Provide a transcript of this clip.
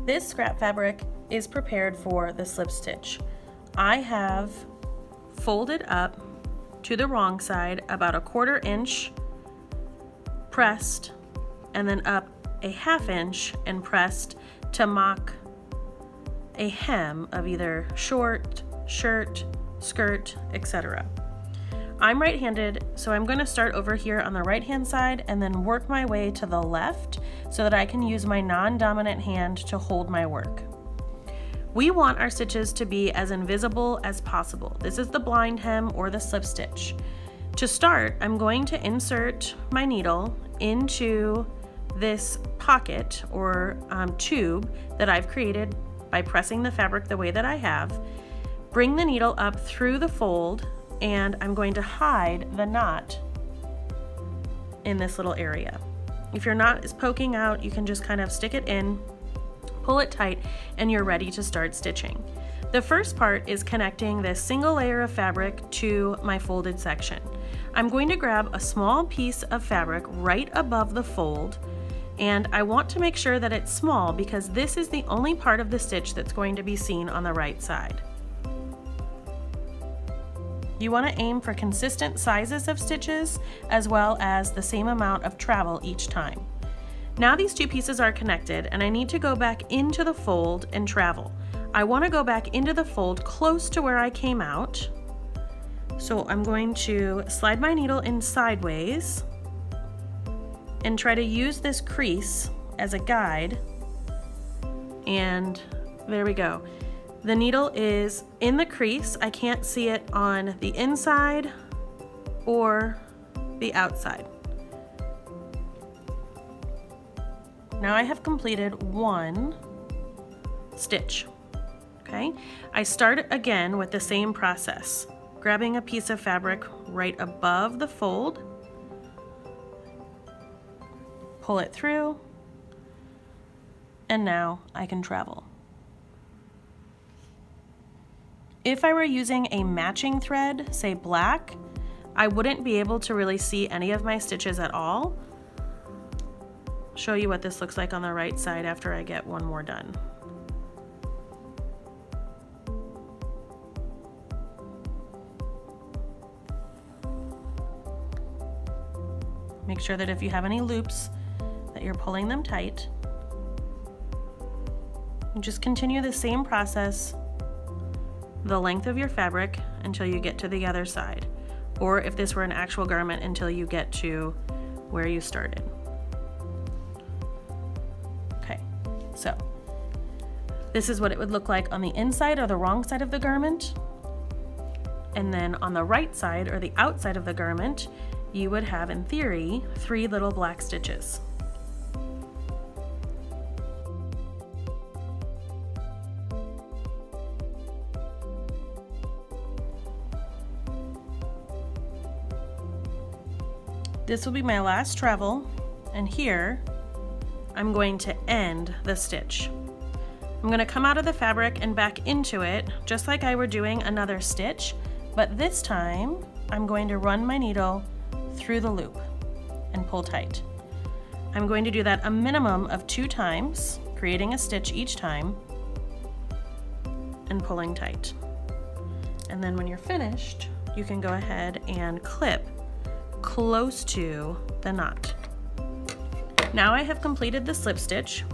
This scrap fabric is prepared for the slip stitch. I have folded up to the wrong side about 1/4 inch, pressed, and then up a 1/2 inch and pressed to mock a hem of either short, shirt, skirt, etc. I'm right-handed, so I'm going to start over here on the right-hand side and then work my way to the left so that I can use my non-dominant hand to hold my work. We want our stitches to be as invisible as possible. This is the blind hem or the slip stitch. To start, I'm going to insert my needle into this pocket or tube that I've created by pressing the fabric the way that I have. Bring the needle up through the fold, and I'm going to hide the knot in this little area. If your knot is poking out, you can just kind of stick it in, pull it tight, and you're ready to start stitching. The first part is connecting this single layer of fabric to my folded section. I'm going to grab a small piece of fabric right above the fold, and I want to make sure that it's small because this is the only part of the stitch that's going to be seen on the right side. You want to aim for consistent sizes of stitches as well as the same amount of travel each time. Now these two pieces are connected and I need to go back into the fold and travel. I want to go back into the fold close to where I came out. So I'm going to slide my needle in sideways and try to use this crease as a guide. And there we go. The needle is in the crease. I can't see it on the inside or the outside. Now I have completed one stitch. Okay, I start again with the same process, grabbing a piece of fabric right above the fold, pull it through, and now I can travel. If I were using a matching thread, say black, I wouldn't be able to really see any of my stitches at all. I'll show you what this looks like on the right side after I get one more done. Make sure that if you have any loops, that you're pulling them tight. And just continue the same process the length of your fabric until you get to the other side, or if this were an actual garment, until you get to where you started. Okay, so this is what it would look like on the inside or the wrong side of the garment, and then on the right side or the outside of the garment you would have, in theory, 3 little black stitches. This will be my last travel, and here I'm going to end the stitch. I'm going to come out of the fabric and back into it just like I were doing another stitch, but this time I'm going to run my needle through the loop and pull tight. I'm going to do that a minimum of 2 times, creating a stitch each time and pulling tight. And then when you're finished, you can go ahead and clip close to the knot. Now I have completed the slip stitch.